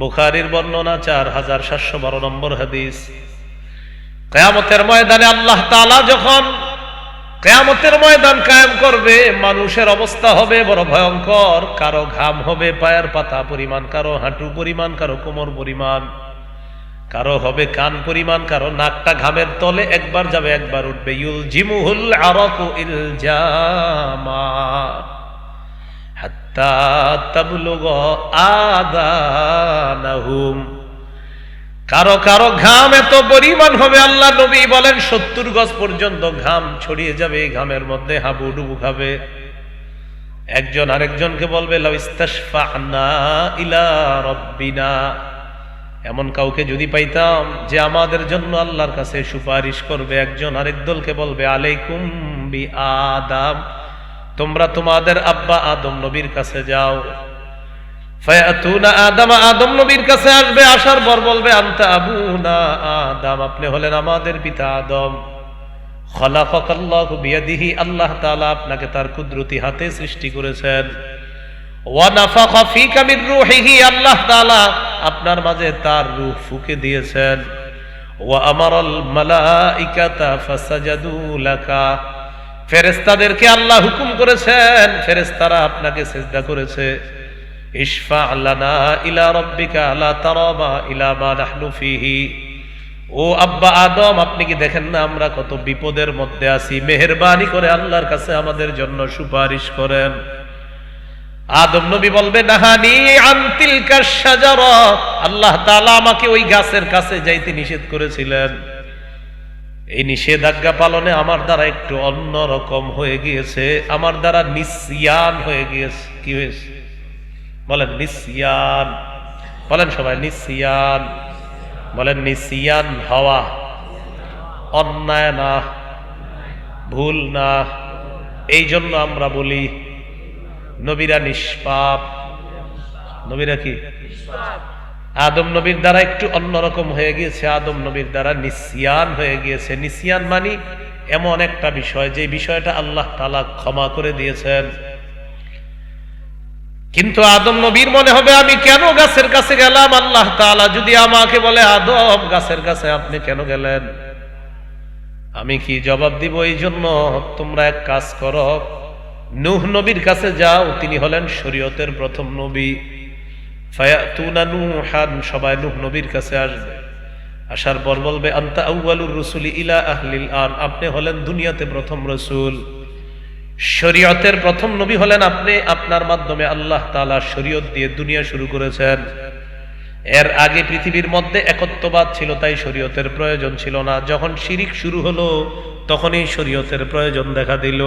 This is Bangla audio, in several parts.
বুখারীর বর্ণনা 4712 নম্বর হাদিস। কিয়ামতের ময়দানে আল্লাহ তাআলা যখন কিয়ামতের ময়দান কায়েম করবে, মানুষের অবস্থা হবে বড় ভয়ঙ্কর। কারো ঘাম হবে পায়ের পাতা পরিমাণ, কারো হাঁটু পরিমাণ, কারো কোমর পরিমাণ, কারো হবে কান পরিমাণ, কারো নাকটা ঘামের তলে একবার যাবে একবার উঠবে। ইউলজিমুহুল আরাকু ইলজামা হাত্তা তাবলুগা আদানাহুম। কারো কারো ঘাম এত পরিমাণ হবে, আল্লাহ নবী বলেন 70 গজ পর্যন্ত ঘাম ছড়িয়ে যাবে, ঘামের মধ্যে হাবুডুবু খাবে। একজন আরেকজনকে বলবে লাউ ইস্তাশফা'না ইলা রাব্বিনা, এমন কাউকে যদি পাইতাম যে আমাদের জন্য আল্লাহর কাছে সুপারিশ করবে। একজন আরেক দলকে বলবে আলাইকুম বি আদম, তোমরা তোমাদের আব্বা আদম নবীর কাছে যাও। ফায়াতুনা আদম, আদম নবীর কাছে আসবে, আসার পর বলবে আনতা আবুনা আদম, আপনি হলেন আমাদের পিতা আদম। খলাকাকাল্লাহু বিয়াদিহি, আল্লাহ তাআলা আপনাকে তার কুদরতি হাতে সৃষ্টি করেছেন। ওয়া নাফাখা ফীকা মির রূহিহি, আল্লাহ তাআলা আপনার মাঝে তার রূহ ফুঁকে দিয়েছেন। ওয়া আমারাল মালাইকাতা ফাসাজাদু লাকা, ফেরেশতাদেরকে আল্লাহ হুকুম করেছেন, ফেরেশতারা আপনাকে সিজদা করেছে। ইশফা লানা ইলা রাব্বিকা লা তারাবা ইলা মা নাহনু ফীহি, ও আব্বা আদম আপনি কি দেখেন না আমরা কত বিপদের মধ্যে আছি, মেহেরবানি করে আল্লাহর কাছে আমাদের জন্য সুপারিশ করেন। আদম নবী বলবে নাহানি আন তিলকা শাজারা, আল্লাহ তাআলা আমাকে ওই গাছের কাছে যাইতে নিষেধ করেছিলেন। এই নিষেধাজ্ঞা পালনে আমার দ্বারা একটু অন্য রকম হয়ে গিয়েছে, আমার দ্বারা নিসিয়ান হয়ে গিয়েছে। কি হয়েছে বলেন? নিসিয়ান। বলেন সবাই নিসিয়ান। বলেন নিসিয়ান হওয়া, অন্যায় না, ভুল না। এই জন্য আমরা বলি নবীরা নিষ্পাপ। নবীরা কি? আদম নবীর দ্বারা একটু অন্যরকম হয়ে গিয়েছে, আদম নবীর দ্বারা নিসিয়ান হয়ে গিয়েছে। নিসিয়ান মানে এমন একটা বিষয় যে বিষয়টা আল্লাহ তাআলা ক্ষমা করে দিয়েছেন, কিন্তু আদম নবীর মনে হবে আমি কেন গাছের কাছে গেলাম। আল্লাহ তাআলা যদি আমাকে বলে আদম গাছের কাছে আপনি কেন গেলেন, আমি কি জবাব দিব? এই জন্য তোমরা এক কাজ করো, নূহ নবীর কাছে যাও, তিনি হলেন শরীয়তের প্রথম নবী। ফায়াতুনা নূহান, সবাই নূহ নবীর কাছে আসবে। আসার পর বলবে আনতা আউয়ালুর রুসুলি ইলা আহলিল আরদ, আপনি হলেন দুনিয়াতে প্রথম রাসূল, শরীয়তের প্রথম নবী হলেন আপনি। আপনার মাধ্যমে আল্লাহ তাআলা শরীয়ত দিয়ে দুনিয়া শুরু করেছেন। এর আগে পৃথিবীর মধ্যে একত্ববাদ ছিল, তাই শরীয়তের প্রয়োজন ছিল না। যখন শিরিক শুরু হলো তখনই শরীয়তের প্রয়োজন দেখা দিল।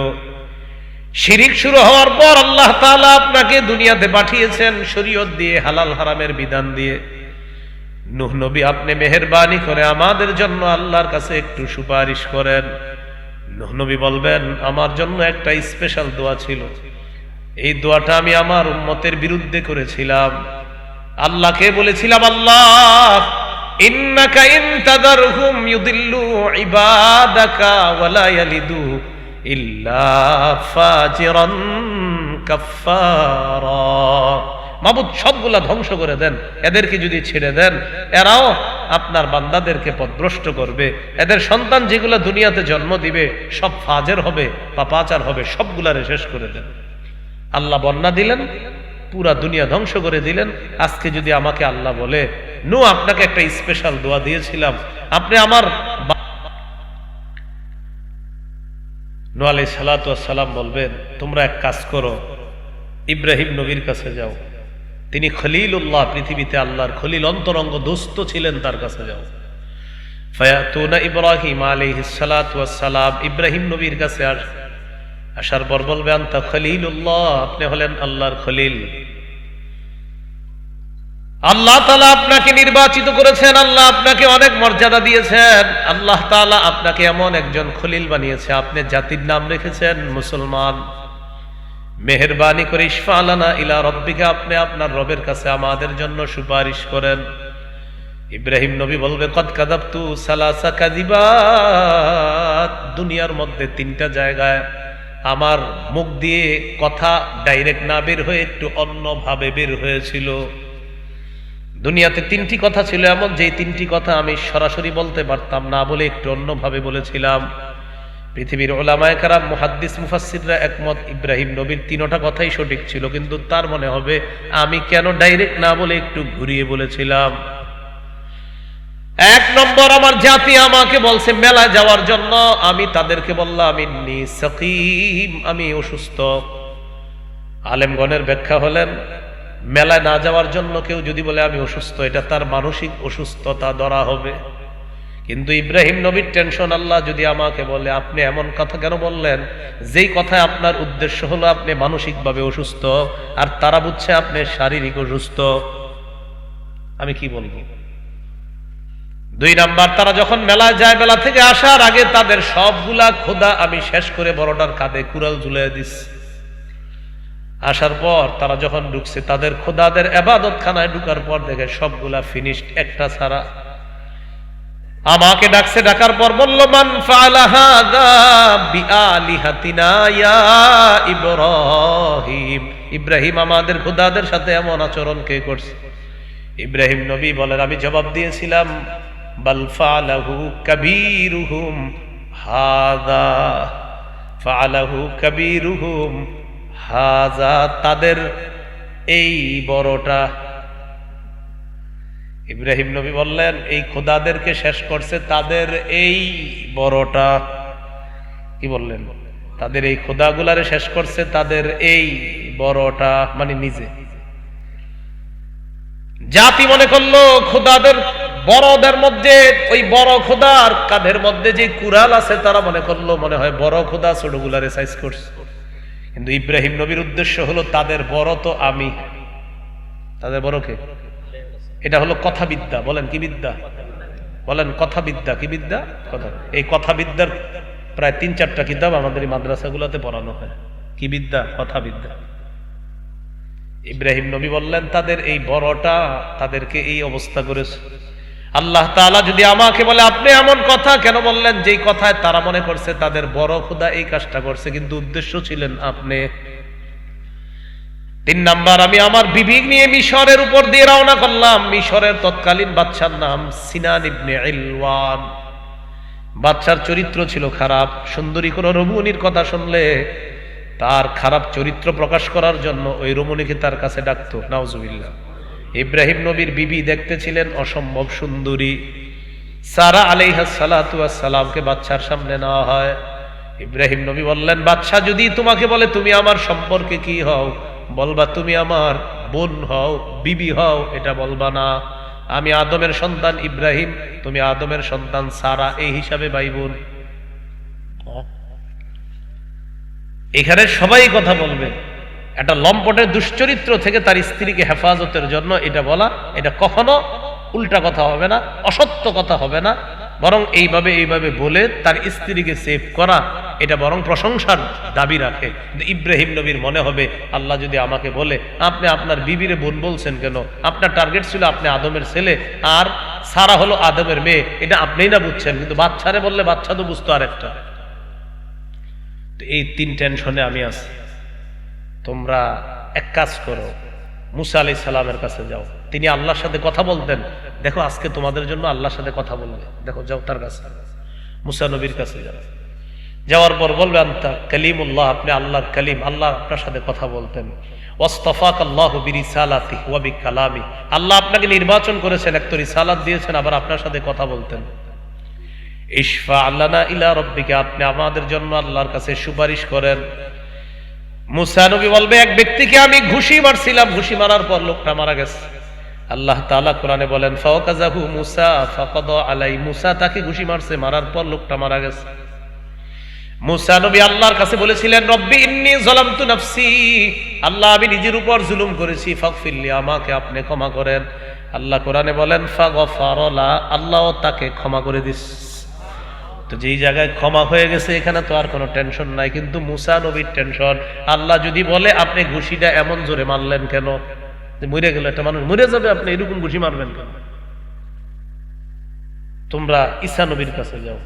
শিরিক শুরু হওয়ার পর আল্লাহ তাআলা আপনাকে দুনিয়াতে পাঠিয়েছেন শরীয়ত দিয়ে, হালাল হারামের বিধান দিয়ে। নূহ নবী আপনি মেহেরবানি করে আমাদের জন্য আল্লাহর কাছে একটু সুপারিশ করেন। নূহ নবী বলবেন আমার জন্য একটা স্পেশাল দোয়া ছিল, এই দোয়াটা আমি আমার উম্মতের বিরুদ্ধে করেছিলাম। আল্লাহকে বলেছিলাম আল্লাহ ইন্নাকা ইন তাদারহুম ইউদিল্লু ইবাদাকা ওয়া লা ইয়ালিদু ইল্লা ফাজিরান কাফফারা, মাবুদ সবগুলা ধ্বংস করে দেন, এদেরকে যদি ছেড়ে দেন এরাও আপনার বান্দাদেরকে পথভ্রষ্ট করবে। এদের সন্তান যেগুলো দুনিয়াতে জন্ম দিবে সব ফাজের হবে, পাপাচার হবে, সবগুলারে শেষ করে দেন। আল্লাহ বন্যা দিলেন, পুরা দুনিয়া ধ্বংস করে দিলেন। আজকে যদি আমাকে আল্লাহ বলে নূহ আপনাকে একটা স্পেশাল দোয়া দিয়েছিলাম, আপনি আমার নূহ আলাইহিস সালাতু ওয়াস সালাম বলবেন তোমরা এক কাজ করো, ইব্রাহিম নবীর কাছে যাও, তিনি খলিলুল্লাহ, পৃথিবীতে আল্লাহর খলিল, অন্তরঙ্গ দোস্ত ছিলেন, তার কাছে যাও। ফায়াতুনা ইব্রাহিম আলাইহিস সালাতু ওয়াস সালাম, ইব্রাহিম নবীর কাছে আসার পর বলবে আনতা খলিলুল্লাহ, আপনি হলেন আল্লাহর খলিল। আল্লাহ তাআলা আপনাকে নির্বাচিত করেছেন, আল্লাহ আপনাকে অনেক মর্যাদা দিয়েছেন, আল্লাহ তাআলা আপনাকে এমন একজন খলিল বানিয়েছে, আপনি জাতির নাম রেখেছেন মুসলমান। মেহেরবানি করে ইশফা লানা ইলা রাব্বিকা, আপনি আপনার রবের কাছে আমাদের জন্য সুপারিশ করেন। ইব্রাহিম নবী বলবে কদ কাযাবতু সালাসা কাযিবাত, দুনিয়ার মধ্যে 3টা জায়গায় আমার মুখ দিয়ে কথা ডাইরেক্ট না বের হয়ে একটু অন্যভাবে বের হয়েছিল। দুনিয়াতে তিনটি কথা ছিল এমন, যে তিনটি কথা আমি সরাসরি বলতে পারতাম না, বলে একটু অন্যভাবে বলেছিলাম। পৃথিবীর উলামায়ে কেরাম, মুহাদ্দিস, মুফাসসিররা একমত, ইব্রাহিম নবীর তিনটা কথাই সঠিক ছিল, কিন্তু তার মনে হবে আমি কেন ডাইরেক্ট না বলে একটু ঘুরিয়ে বলেছিলাম। এক নম্বর, আমার জাতি আমাকে বলছে মেলা যাওয়ার জন্য, আমি তাদেরকে বললাম ইন্নী সাকিম, আমি অসুস্থ। আলেমগণের ব্যাখ্যা হলেন, মেলায় না যাওয়ার জন্য কেউ যদি বলে আমি অসুস্থ, এটা তার মানসিক অসুস্থতা ধরা হবে। কিন্তু ইব্রাহিম নবীর টেনশন, আল্লাহ যদি আমাকে বলে আপনি এমন কথা কেন বললেন, যেই কথায় আপনার উদ্দেশ্য হলো আপনি মানসিকভাবে অসুস্থ, আর তারা বুঝছে আপনি শারীরিক অসুস্থ, আমি কি বলবো? দুই নাম্বার, তারা যখন মেলায় যায়, মেলা থেকে আসার আগে তাদের সবগুলা খোদা আমি শেষ করে বড়টার কাঁধে কুড়াল ঝুলিয়ে দিচ্ছি। আসার পর তারা যখন ঢুকছে, তাদের খোদাদের ইবাদত খানায় ঢুকার পর দেখে সবগুলা ফিনিশড, একটা ছাড়া। আমাকে ডাকছে, ডাকার পর বলল মান ফাআলা হাযা বিআলিহাতিনা ইয়া ইব্রাহিম, ইব্রাহিম আমাদের খোদাদের সাথে এমন আচরণ কে করছে? ইব্রাহিম নবী বলেন, আমি জবাব দিয়েছিলাম বাল ফাআলাহু কাবীরুহুম হাযা, ফাআলাহু কাবীরুহুম হাযা, তাদের এই বড়টা। ইব্রাহিম নবী বললেন এই খোদাদেরকে শেষ করছে তাদের এই বড়টা। কি বললেন? তাদের এই খোদাগুলারে শেষ করছে তাদের এই বড়টা, মানে নিজে। জাতি মনে করলো খোদাদের বড়দের মধ্যে ওই বড় খোদার কাঁধের মধ্যে যে কুড়াল আছে, তারা মনে করলো মনে হয় বড় খোদা ছোটগুলারে সাইজ করছে। কিন্তু ইব্রাহিম নবীর উদ্দেশ্য হলো তাদের বড় তো আমি, তাদের বড় কে? এটা হলো কথাবিদ্যা। বলেন কি বিদ্যা? বলেন কথাবিদ্যা। কি বিদ্যা? কথা। এই কথাবিদ্যার প্রায় ৩-৪টা কিতাব আমাদের এই মাদ্রাসাগুলোতে পড়ানো হয়। কি বিদ্যা? কথাবিদ্যা। ইব্রাহিম নবী বললেন তাদের এই বড়টা তাদেরকে এই অবস্থা করেছে। আল্লাহ তাআলা যদি আমাকে বলে আপনি এমন কথা কেন বললেন, যেই কথায় তারা মনে করছে তাদের বড় খোদা এই কাজটা করছে, কিন্তু উদ্দেশ্য ছিলেন আপনি। ৩ নাম্বার, আমি আমার বিবি নিয়ে মিশরের উপর দিয়ে রওনা করলাম। মিশরের তৎকালীন বাদশার নাম সিনান ইবনে ইলওয়ান। বাদশার চরিত্র ছিল খারাপ। সুন্দরী কোন রমণীর কথা শুনলে তার খারাপ চরিত্র প্রকাশ করার জন্য ওই রমণীকে তার কাছে ডাকতো। নাউজুবিল্লাহ। ইব্রাহিম নবীর বিবি দেখতে ছিলেন অসম্ভব সুন্দরী। সারা আলাইহিস সালাতু ওয়াস সালামকে বাদশার সামনে নেওয়া হয়। ইব্রাহিম নবী বললেন, বাদশা যদি তোমাকে বলে তুমি আমার সম্পর্কে কি হও, বলবা তুমি আমার বোন হও, বিবি হও, এটা বলবা না। আমি আদমের সন্তান ইব্রাহিম, তুমি আদমের সন্তান সারা, এই হিসাবে ভাই বোন। এখানে সবাই কথা বলবে। একটা লম্পটের দুশ্চরিত্র থেকে তার স্ত্রীকে হেফাজতের জন্য এটা বলা, এটা কখনো উল্টা কথা হবে না, অসত্য কথা হবে না, বরং এইভাবে বলে তার স্ত্রীকে সেভ করা, এটা বরং প্রশংসার দাবি রাখে। কিন্তু ইব্রাহিম নবীর মনে হবে আল্লাহ যদি আমাকে বলে আপনি আপনার বিবিরে বোন বলছেন কেন, আপনার টার্গেট ছিল আপনি আদমের ছেলে আর সারা হলো আদমের মেয়ে, এটা আপনিই না বুঝছেন, কিন্তু বাচ্চারে বললে বাচ্চা তো বুঝতো আরেকটা। তো এই 3 টেনশনে আমি আছি। তোমরা এক কাজ করো, মুসা আলাইহিস সালামের কাছে যাও, তিনি আল্লাহর সাথে কথা বলতেন। দেখো আজকে তোমাদের জন্য আল্লাহর সাথে কথা বলবে, দেখো যাও তার কাছে, মুসা নবীর কাছে যাও। যাওয়ার পর বলবে আনতা কালিমুল্লাহ, আপনি আল্লাহর কালিম, আল্লাহ আপনার সাথে কথা বলতেন। ওয়াসতাফাকাল্লাহু বিরিসালাতিহি ওয়া বিকালামি, আল্লাহ আপনাকে নির্বাচন করেছেন, এক তো রিসালাত দিয়েছেন, আবার আপনার সাথে কথা বলতেন। ইশফা লানা ইলা রাব্বিকা, আপনি আমাদের জন্য আল্লাহর কাছে সুপারিশ করেন। মুসা নবী বলবে এক ব্যক্তিকে আমি ঘুষি মারছিলাম, ঘুষি মারার পর লোকটা মারা গেছে। আল্লাহ তাআলা কোরআনে বলেন ফাওয়াকাযাহু মুসা ফাকাদা আলাই, মুসা তাকে ঘুষি মারছে, মারার পর লোকটা মারা গেছে। মুসা নবী আল্লাহর কাছে বলেছিলেন রব্বি ইন্নী যালামতু নাফসি, আল্লাহ আমি নিজের উপর জুলুম করেছি, ফাগফিরলি, আমাকে আপনি ক্ষমা করেন। আল্লাহ কোরআনে বলেন ফাগফারা লা, আল্লাহ তাকে ক্ষমা করে দিয়েছে। তো যেই জায়গায় ক্ষমা হয়ে গেছে এখানে তো আর কোনো টেনশন নাই, কিন্তু মুসা নবীর টেনশন। আল্লাহ যদি বলে আপনি ঘুষিটা এমন জোরে মারলেন কেন, যে মরে গেল একটা মানুষ মরে যাবে, আপনি এরকম ঘুষি মারবেন কেন? তোমরা ঈসা নবীর কাছে যাও।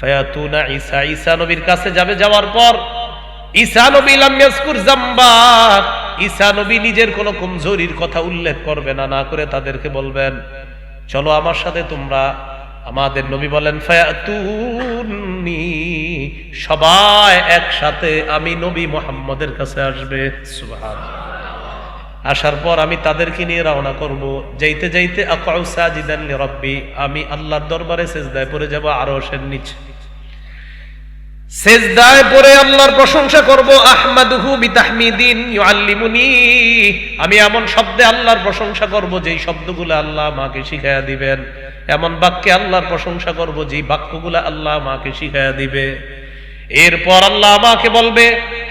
ফায়াতুনা ঈসা, ঈসা নবীর কাছে যাবে। যাওয়ার পর ঈসা নবী লাম ইয়াজকুর যামবা, ঈসা নবী নিজের কোনো কমজোরির কথা উল্লেখ করবে না, না করে তাদেরকে বলবেন চলো আমার সাথে তোমরা। আমাদের নবী বলেন ফায়াতুনি, সবাই একসাথে আমি নবী মুহাম্মদের কাছে আসবে। সুবহানাল্লাহ। আসার পর আমি তাদেরকে নিয়ে রওনা করব। যাইতে যাইতে আকাউ সাজিদান লিরাব্বি, আমি আল্লাহর দরবারে সিজদায় পড়ে যাব আরশের নিচে। সিজদায় পড়ে আল্লাহর প্রশংসা করব। আহমাদুহু বিতাহমিদিন ইউআল্লিমুনি, আমি এমন শব্দে আল্লাহর প্রশংসা করব যেই শব্দগুলো আল্লাহ আমাকে শিখায়া দিবেন, এমন বাক্যে আল্লাহর প্রশংসা করব যেই বাক্যগুলো আল্লাহ আমাকে শিখায়া দিবে। এরপর আল্লাহ আমাকে বলবে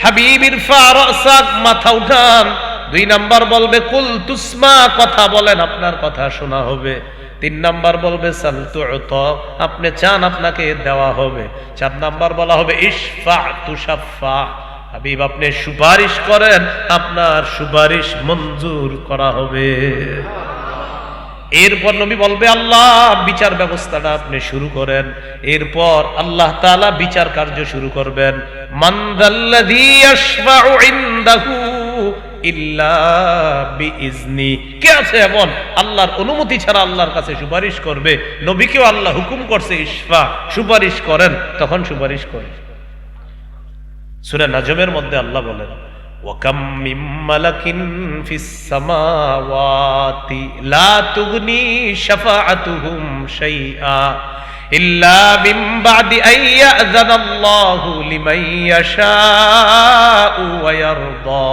হাবিব ইরফা রাসাক, মাথা উঠান। 2 নাম্বার বলবে কুল তুসমা, কথা বলেন আপনার কথা শোনা হবে। 3 নাম্বার বলবে সাল তুতা, আপনি চান আপনাকে দেওয়া হবে। 4 নাম্বার বলা হবে ইশফা তুশাফা, হাবিব আপনি সুপারিশ করেন, আপনার সুপারিশ মঞ্জুর করা হবে। এরপর নবী বলবে আল্লাহ বিচার ব্যবস্থাটা আপনি শুরু করেন। এরপর আল্লাহ তাআলা বিচার কার্য শুরু করবেন। মান যাল্লাযী ইয়াশফাউ ইনদাহু ইল্লা বিইজনি, কে আছে এমন আল্লাহর অনুমতি ছাড়া আল্লাহর কাছে সুপারিশ করবে? নবীকেও আল্লাহ হুকুম করছে ইশফা, সুপারিশ করেন, তখন সুপারিশ করেন। সূরা নাজমের মধ্যে আল্লাহ বলেন ওয়াকাম মিম মালাকিন ফিস সামাওয়াতি লা তুগনি শাফাআতুহুম শাইআ ইল্লা মিন বাদি আন ইয়াযানাল্লাহু লিমান ইয়াশাউ ওয়া ইয়ারদা।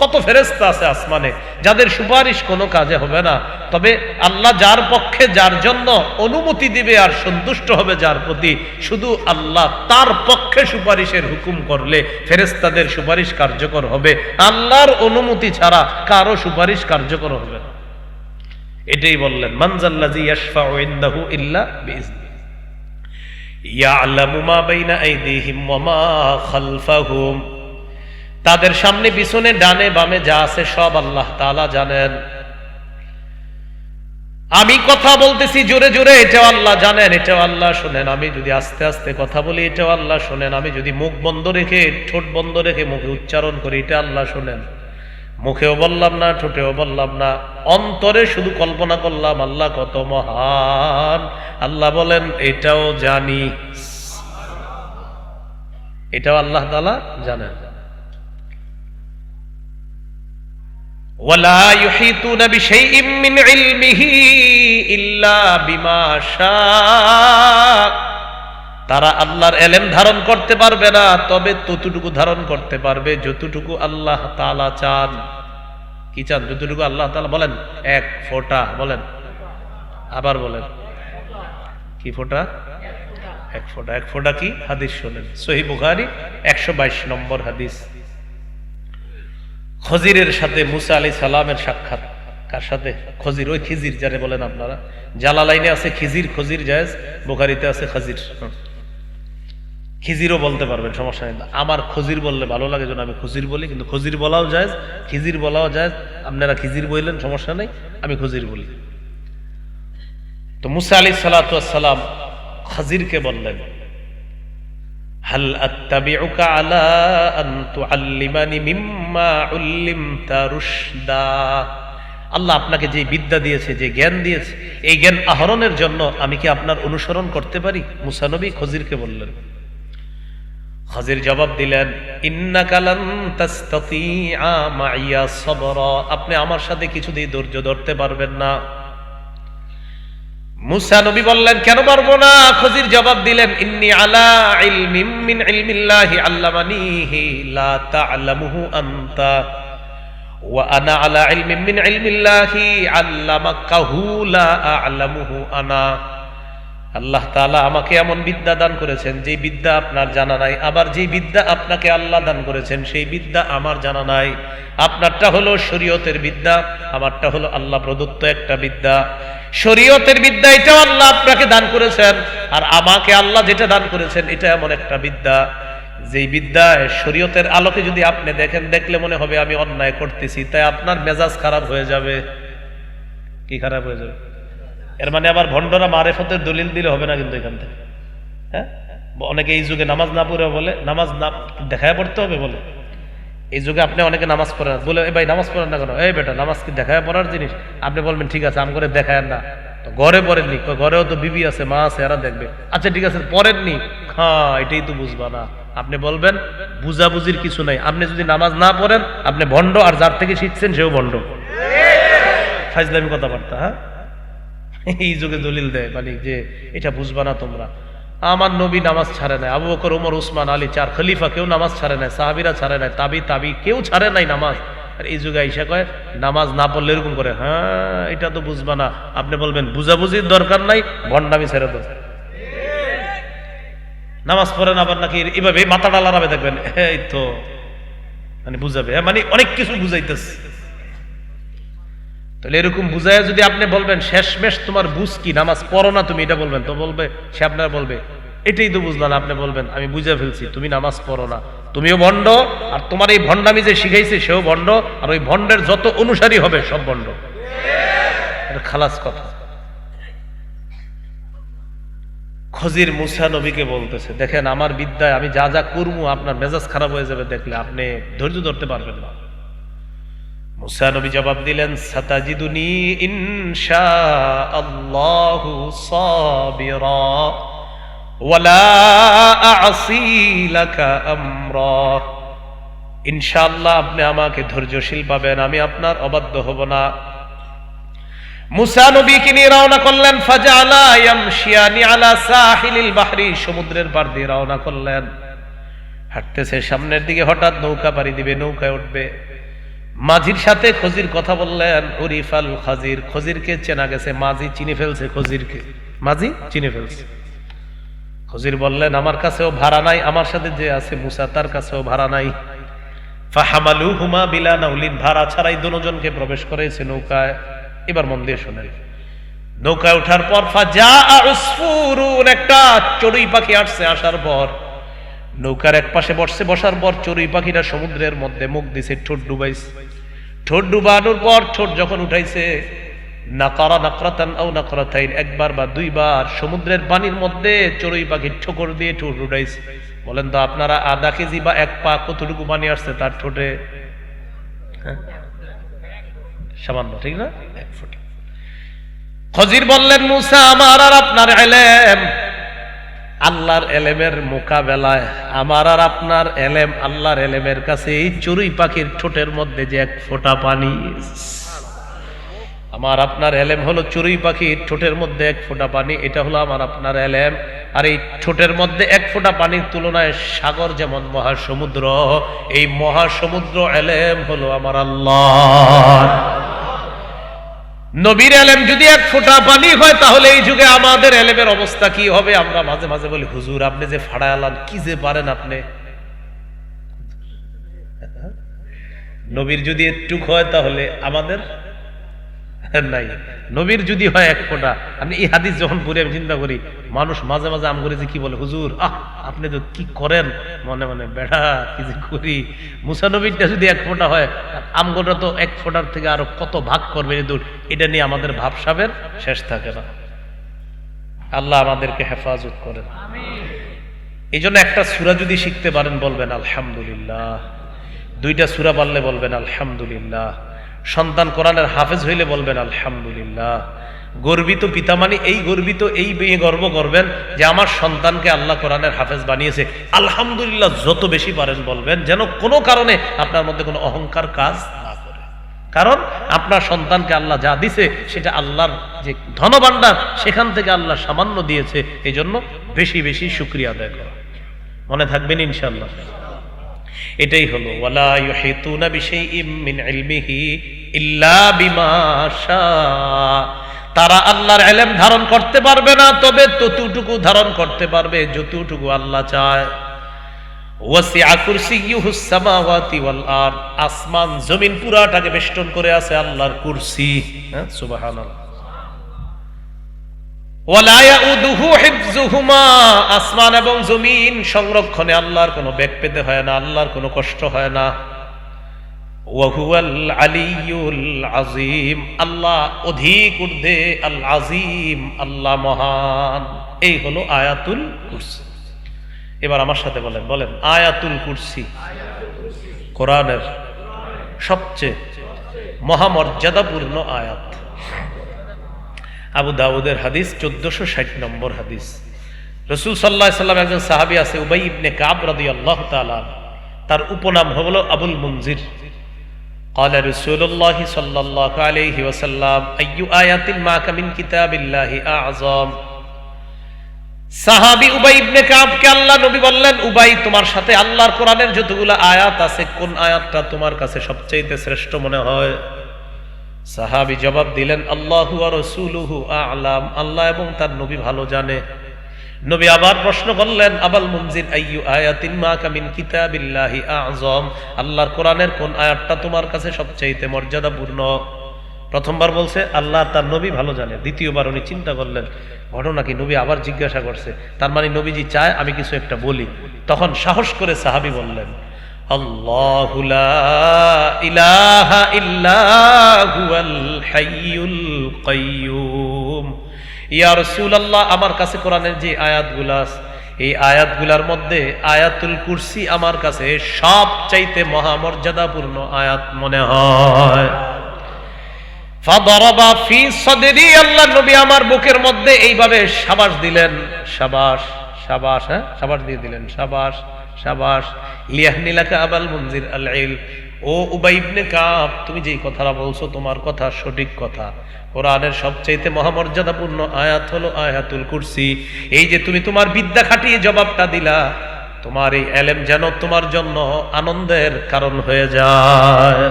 কত ফেরেশতা আছে আসমানে যাদের সুপারিশ কোনো কাজে হবে না, তবে আল্লাহ যার পক্ষে যার জন্য অনুমতি দিবে আর সন্তুষ্ট হবে যার প্রতি, শুধু আল্লাহ তার পক্ষে সুপারিশের হুকুম করলে ফেরেশতাদের সুপারিশ কার্যকর হবে। আল্লাহর অনুমতি ছাড়া কারো সুপারিশ কার্যকর হবে না। এটাই বললেন মান যাল্লাযী ইয়াশফাউ ইনদাহু ইল্লা বিইজনি ইয়ালামু মা বাইনা আইদিহিম ওয়া মা খালফাহুম, তাদের সামনে পিছনে ডানে বামে যা আছে সব আল্লাহ তাআলা জানেন। আমি কথা বলতেছি জোরে জোরে, এটাও আল্লাহ জানেন, এটাও আল্লাহ শুনেন। আমি যদি আস্তে আস্তে কথা বলি, এটাও আল্লাহ শুনেন। আমি যদি মুখ বন্ধ রেখে ঠোঁট বন্ধ রেখে মুখে উচ্চারণ করি, এটা আল্লাহ শুনেন। মুখেও বললাম না, ঠোঁটেও বললাম না, অন্তরে শুধু কল্পনা করলাম আল্লাহ কত মহান। আল্লাহ বলেন এটাও জানি, এটাও আল্লাহ তাআলা জানেন। ওয়ালা ইউহিতুনা বিশাইইম মিন ইলমিহি ইল্লা বিমা শাআ, তারা আল্লাহর ইলম ধারণ করতে পারবে না, তবে ততটুকু ধারণ করতে পারবে যতটুকু আল্লাহ তাআলা চান। কি চান? যতটুকু আল্লাহ তাআলা বলেন 1 ফোঁটা, বলেন আবার বলেন কি ফোঁটা? 1 ফোঁটা। 1 ফোঁটা কি? হাদিস শুনেন, সহিহ বুখারী 122 নম্বর হাদিস। খজিরের সাথে মুসা আলাইহিস সালামের সাক্ষাৎ। কার সাথে? খজির, ওই খিজির যারে বলেন আপনারা। জালালাইনে আছে খিজির, খজির জায়েজ, বুখারীতে আছে খজির। খিজিরও বলতে পারবেন, সমস্যা নেই। আমার খজির বললে ভালো লাগে জন্য আমি খজির বলি, কিন্তু খজির বলাও জায়েজ, খিজির বলাও জায়েজ। আপনারা খিজির বললেন সমস্যা নেই, আমি খজির বলি। তো মুসা আলাইহিস সালাতু ওয়াস সালাম খজিরকে বললেন হাল আত্তাবিউকা আলা আন তুআল্লিমানি মিম্মা উল্লিমতা রুশদা, আল্লাহ আপনাকে যে বিদ্যা দিয়েছে, যে জ্ঞান দিয়েছে, এই জ্ঞান আহরণের জন্য আমি কি আপনার অনুসরণ করতে পারি? মুসা নবী খজিরকে বললেন। খজির জবাব দিলেন ইন্নাকা লান তাসতাতিআ মাইয়া সাবরা, আপনি আমার সাথে কিছুতেই ধৈর্য ধরতে পারবেন না। মুসা নবী বললেন কেন পারবো না? খজির জবাব দিলেন ইন্নী আলা ইলমিন মিন ইলমিল্লাহি আল্লামানিহি লা তা'লামুহু আনতা ওয়া আনা আলা ইলমিন মিন ইলমিল্লাহি আল্লামাকাহু লা আ'লামুহু আনা। আল্লাহ তাআলা আমাকে এমন বিদ্যা দান করেছেন যে বিদ্যা আপনার জানা নাই, আবার যে বিদ্যা আপনাকে আল্লাহ দান করেছেন সেই বিদ্যা আমার জানা নাই। আপনারটা হলো শরীয়তের বিদ্যা, আমারটা হলো আল্লাহ প্রদত্ত একটা বিদ্যা। শরীয়তের বিদ্যা এটাও আল্লাহ আপনাকে দান করেছেন, আর আমাকে আল্লাহ যেটা দান করেছেন এটা এমন একটা বিদ্যা যেই বিদ্যায় শরীয়তের আলোকে যদি আপনি দেখেন, দেখলে মনে হবে আমি অন্যায় করতেছি, তাই আপনার মেজাজ খারাপ হয়ে যাবে। কি খারাপ হয়ে যাবে? এর মানে আবার ভণ্ডরা মারেফতের দলিল দিলে হবে না কিন্তু এখান থেকে। হ্যাঁ, অনেকে এই যুগে নামাজ না পড়ে বলে নামাজ না দেখায় পড়তে হবে বলে, এই যুগে আপনি অনেকে নামাজ পড়েন বলে, ভাই নামাজ পড়েন না কেন? এই বেটা, নামাজ কি দেখায় পড়ার জিনিস? আপনি বলবেন ঠিক আছে, আমি করে দেখায় না, তো ঘরে পড়েননি, ঘরেও তো বিবি আছে, মা আছে, এরা দেখবে। আচ্ছা ঠিক আছে, পড়েননি, হ্যাঁ এটাই তো বুঝবা না। আপনি বলবেন বুঝাবুঝির কিছু নাই, আপনি যদি নামাজ না পড়েন আপনি ভণ্ড, আর যার থেকে শিখছেন সেও ভণ্ড। ফাজলামি কথাবার্তা। হ্যাঁ, এই যুগে দলিল দেয় মানে যে এটা বুঝবা না তোমরা। আমার নবী নামাজ ছাড়ে নাই, আবু বকর, ওমর, উসমান, আলী, 4 খলিফা কেউ নামাজ ছাড়ে নাই, সাহাবীরা ছাড়ে নাই, তাবি কেউ ছাড়ে নাই নামাজ। আর এই যুগে আইসা কয় নামাজ না পড়লে এরকম করে, হ্যাঁ এটা তো বুঝবা না। আপনি বলবেন বুঝাবুঝির দরকার নাই, ভণ্ডামি ছেড়ে দাও। নামাজ পড়েন আবার নাকি এভাবে মাথাটা লড়াবে, দেখবেন এই তো মানে বুঝাবে, মানে অনেক কিছু বুঝাইতেছে। তাহলে এরকম বুঝায় যদি আপনি বলবেন শেষমেশ তোমার বুঝ কি, নামাজ পড়ো না তুমি, এটা বলবেন, তো বলবে সে, আপনার বলবে এটাই তো বুঝলা না। আপনি বলবেন আমি বুঝে ফেলছি, তুমি নামাজ পড়ো না, তুমিও ভণ্ড, আর তোমার এই ভণ্ডামি যে শিখাইছে সেও ভণ্ড, আর ওই ভণ্ডের যত অনুসারী হবে সব ভণ্ড। এটা খালাস কথা। খজির মুসা নবীকে বলতেছে, দেখেন আমার বিদ্যায় আমি যা যা করবো আপনার মেজাজ খারাপ হয়ে যাবে, দেখলে আপনি ধৈর্য ধরতে পারবেন না। মুসা নবী জবাব দিলেন, সাতাজিদুনি ইনশাআল্লাহু সাবিরা ওয়ালা আ'সি লাকা আমরা। ইনশাআল্লাহ আপনি আমাকে ধৈর্যশীল পাবেন, আমি আপনার অবাধ্য হব না। মুসা নবীকে নিয়ে রওনা করলেন, ফাজালা ইয়ামশিয়ানি আলা সাহিলিল বাহরি, সমুদ্রের পার দিয়ে রওনা করলেন। হাঁটতেছে সামনের দিকে, হঠাৎ নৌকা পাড়ি দিবে, নৌকায় উঠবে। মাঝির সাথে খজির কথা বললেন, উরিফাল খাজির, খজিরকে চেনা গেছে, মাঝি চিনে ফেলছে খজিরকে, মাঝি চিনে ফেলছে। খজির বললেন আমার কাছেও ভাড়া নাই, আমার সাথে যে আছে মুসা তার কাছেও ভাড়া নাই। ফাহামালুহুমা বিলা নাউলিন, ভাড়া ছাড়াই দুজনকে প্রবেশ করেছে নৌকায়। এবার মন দিয়ে শোনেন, নৌকায় ওঠার পর ফাজাআ উসফুরুন, একটা চড়ুই পাখি আসছে। আসার পর নৌকার এক পাশে বসছে, বসার পর চড়ুই পাখিটা সমুদ্রের মধ্যে মুখ দিছে, ঠোঁট ডুবাইছে। ঠোঁট ডুবানোর পর ঠোঁট যখন উঠাইছে, নাকারা নাকরাতান আও নাকরাতাইন, একবার বা দুইবার সমুদ্রের পানির মধ্যে চড়ুই পাখির ঠোকর দিয়ে ঠোঁট উঠাইছে। বলেন তো আপনারা আধা কেজি বা 1 পা কতটুকু পানি আসছে তার ঠোঁটে? সামান্য, ঠিক না? 1 ফুট। খজির বললেন, মুসা আমার আর আপনার ইলম, আল্লাহর এলেমের মোকাবেলায় আমার আর আপনার এলেম আল্লাহর এলেমের কাছে এই চড়ুই পাখির ঠোঁটের মধ্যে যে 1 ফোঁটা পানি, আমার আপনার এলেম হলো চড়ুই পাখির ঠোঁটের মধ্যে 1 ফোঁটা পানি, এটা হলো আমার আপনার এলেম। আর এই ঠোঁটের মধ্যে 1 ফোঁটা পানির তুলনায় সাগর যেমন মহাসমুদ্র, এই মহাসমুদ্র এলেম হলো আমার আল্লাহ। নবীর এলেম যদি 1 ফোঁটা পানি হয়, তাহলে এই যুগে আমাদের এলেমের অবস্থা কি হবে? আমরা মাঝে মাঝে বলি, হুজুর আপনি যে ফাড়ায় আলান, কি যে পারেন আপনি। নবীর যদি একটুক হয় তাহলে আমাদের নাই। নবীর যদি হয় 1 ফোঁটা, আমি এই হাদিস যখন পড়ি আমি চিন্তা করি, মানুষ মাঝে মাঝে আম করে যে কি বলে, হুজুর আপনি তো কি করেন, মনে মনে বেড়া কি যে করি। মুসা নবীরটা যদি 1 ফোঁটা হয়, আমগোটা তো 1 ফোঁটার থেকে আরো কত ভাগ করবে দূর, এটা নিয়ে আমাদের ভাবসাবের শেষ থাকে না। আল্লাহ আমাদেরকে হেফাজত করেন। এই জন্য একটা সূরা যদি শিখতে পারেন বলবেন আলহামদুলিল্লাহ, 2টা সূরা পারলে বলবেন আলহামদুলিল্লাহ, সন্তান কোরআনের হাফেজ হইলে বলবেন আলহামদুলিল্লাহ। গর্বিত পিতা মানে এই গর্বিত, এই গর্ব করবেন যে আমার সন্তানকে আল্লাহ কোরআনের হাফেজ বানিয়েছে। আলহামদুলিল্লাহ যত বেশি পারেন বলবেন, যেন কোনো কারণে আপনার মধ্যে কোনো অহংকার কাজ না করে। কারণ আপনার সন্তানকে আল্লাহ যা দিছে সেটা আল্লাহর যে ধনভাণ্ডার, সেখান থেকে আল্লাহ সামান্য দিয়েছে, এই জন্য বেশি বেশি শুকরিয়া আদায় করা। মনে থাকবেন ইনশাআল্লাহ। এটাই হলো ওয়ালা ইউহিতুনা বিশাইইম মিন ইলমিহি ইল্লা বিমা শাআ, তারা আল্লাহর ইলম ধারণ করতে পারবে না, তবে ততটুকু ধারণ করতে পারবে যতটুকু আল্লাহ চায়। ওয়াসিআ কুরসিয়্যুহুস সামাওয়াতি ওয়াল আরদ, আসমান জমিন পুরাটাকে বেষ্টন করে আছে আল্লাহর কুরসি। সুবহানাল্লাহ। ওয়ালা ইয়াউদুহু হিফযুহুমা, আসমান এবং জমিন সংরক্ষণে আল্লাহর কোনো বেগ পেতে হয় না, আল্লাহর কোনো কষ্ট হয় না। ওয়া হুয়াল আলিয়্যুল আযীম, আল্লাহ অধিক ঊর্ধ্বে, আল আযীম আল্লাহ মহান। এই হলো আয়াতুল কুরসি। এবার আমার সাথে বলেন আয়াতুল কুরসি। কোরআনের সবচেয়ে মহামর্যাদাপূর্ণ আয়াত। আবু দাউদের হাদিস 1460 নম্বর হাদিস। রাসূল সাল্লাল্লাহু আলাইহি ওয়াসাল্লাম একজন সাহাবী আছে উবাই ইবনে কাব রাদিয়াল্লাহু তাআলা, তার উপনাম হলো আবুল মুনজির। قال رسول الله صلى الله عليه وسلم أي آيات معك من كتاب الله أعظم। সাহাবী উবাই ইবনে কাবকে আল্লাহ নবী বললেন, উবাই তোমার সাথে আল্লাহর কোরআনের যতগুলো আয়াত আছে কোন আয়াতটা তোমার কাছে সবচেয়ে শ্রেষ্ঠ মনে হয়? সাহাবী জবাব দিলেন, আল্লাহু ওয়া রাসূলুহু আ'লাম, আল্লাহ এবং তার নবী ভালো জানে। নবী আবার প্রশ্ন করলেন, আবাল মুনজির আইয়ু আয়াতিন মাকা মিন কিতাবিল্লাহি আ'যাম, আল্লাহর কোরআনের কোন আয়াতটা তোমার কাছে সবচেয়ে মর্যাদাপূর্ণ? প্রথমবার বলছে আল্লাহ তার নবী ভালো জানে, দ্বিতীয়বার উনি চিন্তা করলেন ঘটনা কি, নবী আবার জিজ্ঞাসা করছে, তার মানে নবীজি চায় আমি কিছু একটা বলি। তখন সাহস করে সাহাবী বললেন, আল্লাহু লা ইলাহা ইল্লা হুয়াল হাইয়ুল কাইয়্যুম। ইয়া রাসূলুল্লাহ, আমার কাছে কোরআনের যে আয়াতগুলো আছে এই আয়াতগুলোর মধ্যে আয়াতুল কুরসি আমার কাছে সবচাইতে মহামর্যাদাপূর্ণ আয়াত মনে হয়। ফাদারাবা ফি সাদরি, আল্লাহ নবী আমার বুকের মধ্যে এইভাবে শাবাশ দিলেন, শাবাশ শাবাশ, হ্যাঁ শাবাশ দিয়ে দিলেন, শাবাশ শাবাশ। লিয়াহনিলাকা আবাল মুনজির আল ইল, ও উবাই ইবনে কাব, তুমি যেই কথাটা বলছো তোমার কথা সঠিক কথা। কোরআনের সবচাইতে মহামর্যাদাপূর্ণ আয়াত হলো আয়াতুল কুরসি। এই যে তুমি তোমার বিদ্যা খাটিয়ে জবাবটা দিলা, তোমার এই এলেম যেন তোমার জন্য আনন্দের কারণ হয়ে যায়।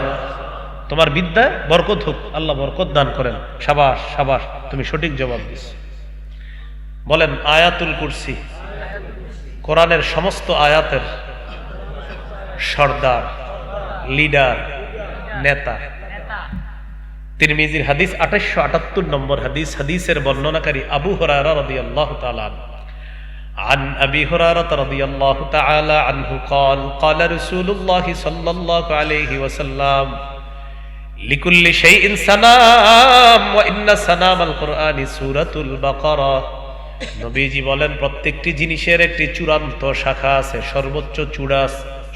তোমার বিদ্যায় বরকত হোক, আল্লাহ বরকত দান করেন। শাবাশ শাবাশ, তুমি সঠিক জবাব দিস। বলেন আয়াতুল কুরসি কোরআনের সমস্ত আয়াতের সর্দার, লিডার, নেতা। তিরমিজির হাদিস 2878 নম্বর হাদিস। হাদিসের বর্ণনাকারী আবু হুরায়রা রাদিয়াল্লাহু তাআলা عن أبي هريرة رضي الله تعالى عنه قال قال رسول الله صلى الله عليه وسلم لكل شيء سنام وإن سنام القرآن سورة البقرة। নবীজি বলেন প্রত্যেকটি জিনিসের একটি চূড়ান্ত শাখা আছে, সর্বোচ্চ চূড়া,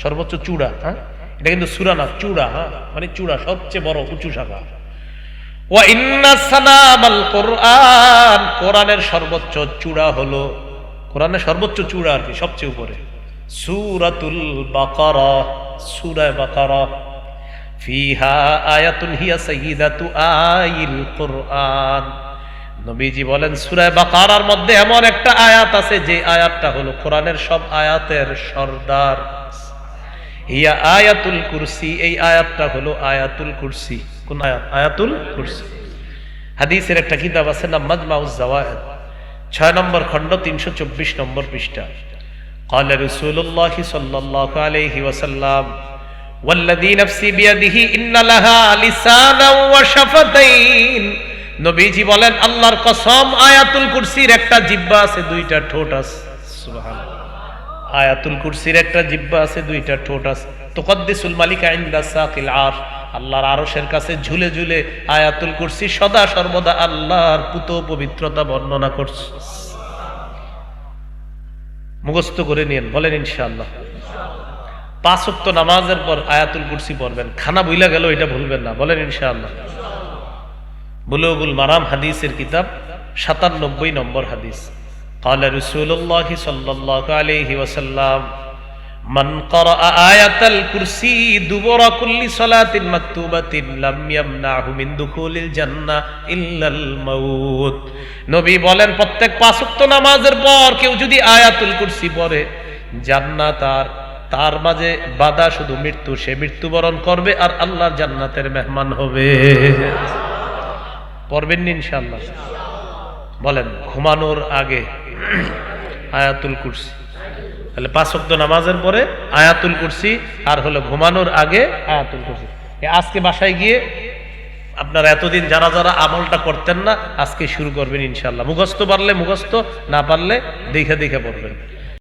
সর্বোচ্চ চূড়া, হ্যাঁ এটা কিন্তু সূরা না, চূড়া, হ্যাঁ মানে চূড়া, সবচেয়ে বড় উঁচু শাখা। ওয়া ইন্না সানামাল কুরআন, কোরআনের সর্বোচ্চ চূড়া হলো, কোরআনের সর্বোচ্চ চূড়া আর কি সবচেয়ে উপরে, সূরাতুল বাকারা, সূরা বাকারা। ফিহা আয়াতুন হিয়া সাইয়্যিদাতু আইল কুরআন। নবীজি বলেন সূরা বাকারার মধ্যে এমন একটা আয়াত আছে যে আয়াতটা হলো কোরআনের সব আয়াতের সর্দার। হিয়া আয়াতুল কুরসি, এই আয়াতটা হলো আয়াতুল কুরসি। কোন আয়াত? আয়াতুল কুরসি। হাদিসের একটা কিতাব আছে নাম মাজমাউজ জাওয়ায়েদ, 6 নম্বর খণ্ড 324 নম্বর পৃষ্ঠা। قال رسول الله صلى الله عليه وسلم والذي نفسي بيده إن لها لسانا وشفتين। নবীজি বলেন আল্লাহর কসম আয়াতুল কুরসির একটা জিহ্বা আছে, দুইটা ঠোঁট আছে। সুবহানাল্লাহ। আয়াতুল কুরসির একটা জিহ্বা আছে, দুইটা ঠোঁট আছে। তুকদ্দিসুল মালিকা ইনদা সাকিল আরশ, আল্লাহর আরশের কাছে ঝুলে ঝুলে আয়াতুল কুরসি সদা সর্বদা আল্লাহর পুত পবিত্রতা বর্ণনা করছে। মুখস্থ করে নিন, বলেন ইনশাআল্লাহ। 5 ওয়াক্ত নামাজের পর আয়াতুল কুরসি পড়বেন, খানা ভুলে গেল এটা ভুলবেন না, বলেন ইনশাআল্লাহ। বুলুগুল মারাম হাদিসের কিতাব 97 নম্বর হাদিস। قال رسول الله صلى الله عليه وسلم من قرأ آية الكرسي دبر كل صلاة مكتوبة لم يمنعه من دخول الجنة إلا الموت। নবী বলেন প্রত্যেক 5 ওয়াক্ত নামাজের পর কেউ যদি আয়াতুল কুরসি পড়ে, জান্নাত আর তার মাঝে বাধা শুধু মৃত্যু, সে মৃত্যুবরণ করবে আর আল্লাহর জান্নাতের মেহমান হবে। পড়বেন ইনশাআল্লাহ। বলেন ঘুমানোর আগে আয়াতুল কুরসি, তাহলে 5 ওয়াক্ত নামাজের পরে আয়াতুল কুরসি, আর হলো ঘুমানোর আগে আয়াতুল কুরসি। আজকে বাসায় গিয়ে আপনারা এতদিন যারা যারা আমলটা করতেন না, আজকে শুরু করবেন ইনশাআল্লাহ। মুখস্থ পারলে মুখস্থ, না পারলে দেখে দেখে পড়বেন।